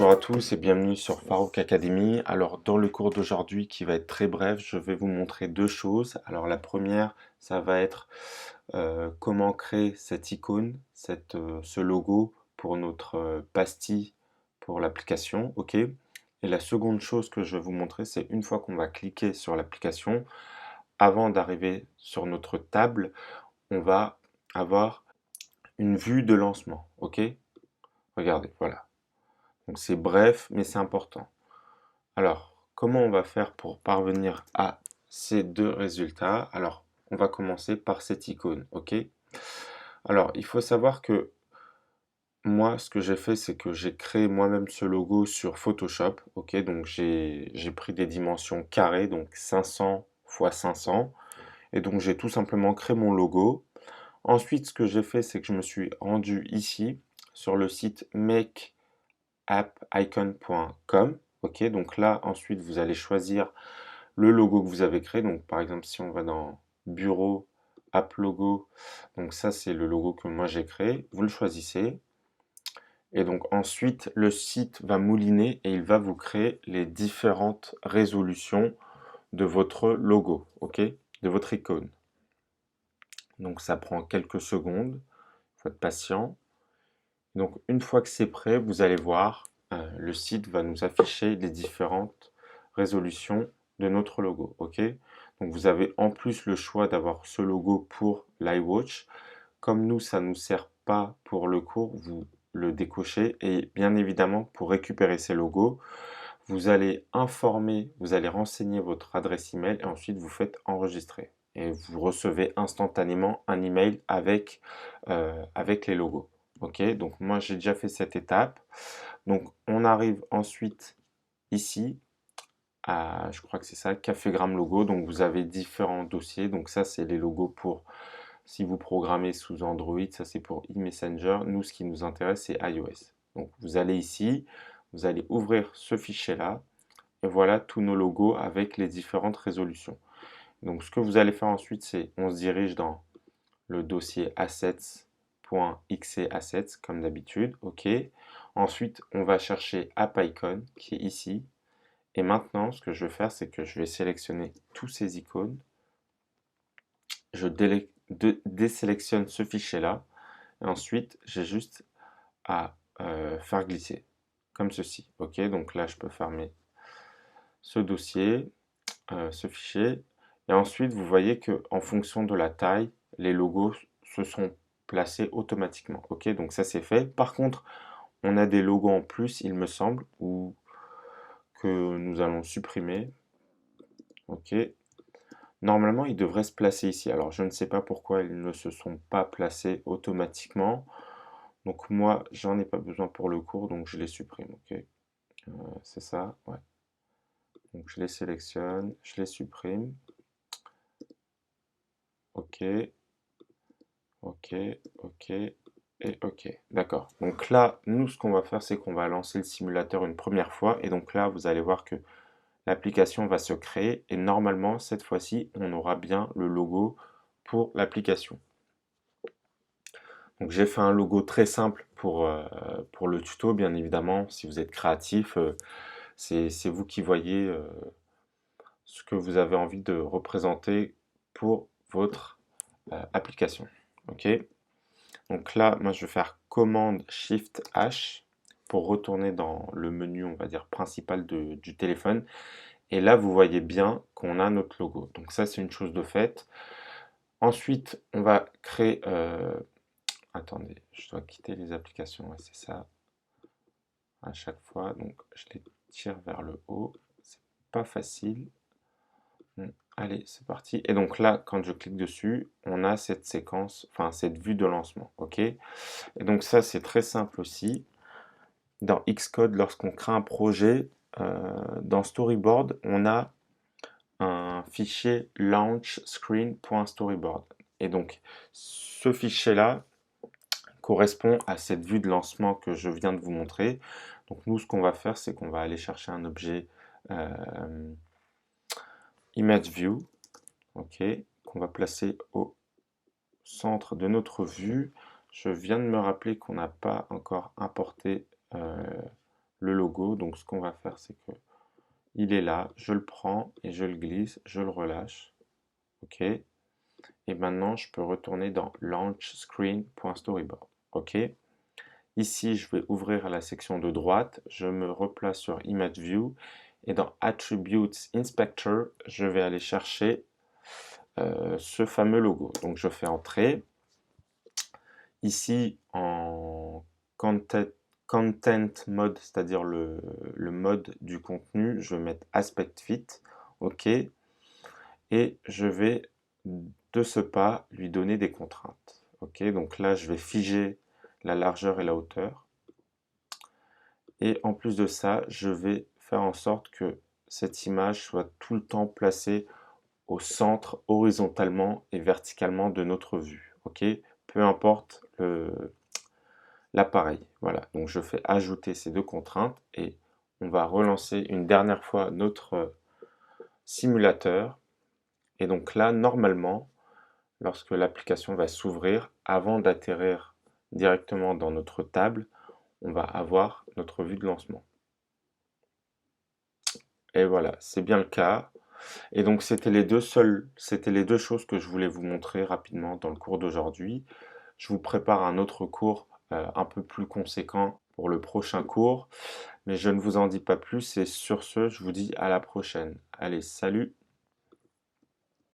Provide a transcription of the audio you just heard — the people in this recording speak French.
Bonjour à tous et bienvenue sur Farouk Academy. Alors dans le cours d'aujourd'hui qui va être très bref, je vais vous montrer deux choses. Alors la première, ça va être comment créer cette icône, ce logo pour notre pastille pour l'application, ok? Et la seconde chose que je vais vous montrer, c'est une fois qu'on va cliquer sur l'application, avant d'arriver sur notre table, on va avoir une vue de lancement, ok? Regardez, voilà. Donc c'est bref, mais c'est important. Alors, comment on va faire pour parvenir à ces deux résultats? Alors, on va commencer par cette icône, ok? Alors, il faut savoir que moi, ce que j'ai fait, c'est que j'ai créé moi-même ce logo sur Photoshop, ok? Donc, j'ai pris des dimensions carrées, donc 500 x 500, et donc j'ai tout simplement créé mon logo. Ensuite, ce que j'ai fait, c'est que je me suis rendu ici sur le site makeappicon.com. Ok, donc là, ensuite, vous allez choisir le logo que vous avez créé. Donc, par exemple, si on va dans Bureau, App Logo, donc ça, c'est le logo que moi j'ai créé. Vous le choisissez. Et donc, ensuite, le site va mouliner et il va vous créer les différentes résolutions de votre logo, ok, de votre icône. Donc, ça prend quelques secondes. Il faut être patient. Donc, une fois que c'est prêt, vous allez voir, le site va nous afficher les différentes résolutions de notre logo. Ok? Donc, vous avez en plus le choix d'avoir ce logo pour l'iWatch. Comme nous, ça ne nous sert pas pour le cours, vous le décochez. Et bien évidemment, pour récupérer ces logos, vous allez informer, vous allez renseigner votre adresse email et ensuite vous faites enregistrer. Et vous recevez instantanément un email avec les logos. Ok, donc moi j'ai déjà fait cette étape. Donc on arrive ensuite ici à, je crois que c'est ça, Cafégramme Logo. Donc vous avez différents dossiers. Donc ça c'est les logos pour si vous programmez sous Android, ça c'est pour e-Messenger. Nous ce qui nous intéresse c'est iOS. Donc vous allez ici, vous allez ouvrir ce fichier-là et voilà tous nos logos avec les différentes résolutions. Donc ce que vous allez faire ensuite c'est on se dirige dans le dossier assets.xcassets comme d'habitude, ok. Ensuite, on va chercher AppIcon qui est ici. Et maintenant, ce que je vais faire, c'est que je vais sélectionner tous ces icônes. Je désélectionne ce fichier-là. Et ensuite, j'ai juste à faire glisser, comme ceci. Ok, donc là, je peux fermer ce dossier, ce fichier. Et ensuite, vous voyez que en fonction de la taille, les logos se sont placés automatiquement. Ok, donc ça c'est fait. Par contre, on a des logos en plus, il me semble, ou que nous allons supprimer. Ok, normalement, ils devraient se placer ici. Alors, je ne sais pas pourquoi ils ne se sont pas placés automatiquement. Donc moi, j'en ai pas besoin pour le cours, donc je les supprime. Ok, c'est ça. Ouais. Donc je les sélectionne, je les supprime. Ok. Ok, ok et ok. D'accord. Donc là, nous, ce qu'on va faire, c'est qu'on va lancer le simulateur une première fois. Et donc là, vous allez voir que l'application va se créer. Et normalement, cette fois-ci, on aura bien le logo pour l'application. Donc j'ai fait un logo très simple pour le tuto, bien évidemment. Si vous êtes créatif, c'est vous qui voyez ce que vous avez envie de représenter pour votre application. Ok? Donc là, moi, je vais faire commande Shift H pour retourner dans le menu, on va dire, principal du téléphone. Et là, vous voyez bien qu'on a notre logo. Donc ça, c'est une chose de faite. Ensuite, on va créer... attendez, je dois quitter les applications. Ouais, c'est ça à chaque fois. Donc, je les tire vers le haut. C'est pas facile. Allez, c'est parti. Et donc là, quand je clique dessus, on a cette séquence, enfin cette vue de lancement. OK? Et donc ça, c'est très simple aussi. Dans Xcode, lorsqu'on crée un projet, dans Storyboard, on a un fichier launchscreen.storyboard. Et donc, ce fichier-là correspond à cette vue de lancement que je viens de vous montrer. Donc, nous, ce qu'on va faire, c'est qu'on va aller chercher un objet ImageView, ok, qu'on va placer au centre de notre vue. Je viens de me rappeler qu'on n'a pas encore importé le logo. Donc ce qu'on va faire, c'est que il est là, je le prends et je le glisse, je le relâche. OK. Et maintenant, je peux retourner dans Launch Screen.storyboard. OK. Ici, je vais ouvrir la section de droite, je me replace sur Image View et dans Attributes Inspector, je vais aller chercher ce fameux logo. Donc je fais Entrée. Ici, en Content Mode, c'est-à-dire le mode du contenu, je vais mettre Aspect Fit. OK. Et je vais de ce pas lui donner des contraintes. OK. Donc là, je vais figer la largeur et la hauteur. Et en plus de ça, je vais faire en sorte que cette image soit tout le temps placée au centre, horizontalement et verticalement de notre vue. OK? Peu importe l'appareil. Voilà. Donc je fais ajouter ces deux contraintes et on va relancer une dernière fois notre simulateur. Et donc là, normalement, lorsque l'application va s'ouvrir, avant d'atterrir directement dans notre table, on va avoir notre vue de lancement. Et voilà, c'est bien le cas. Et donc c'était les deux choses que je voulais vous montrer rapidement dans le cours d'aujourd'hui. Je vous prépare un autre cours un peu plus conséquent pour le prochain cours, mais je ne vous en dis pas plus et sur ce, je vous dis à la prochaine. Allez, salut!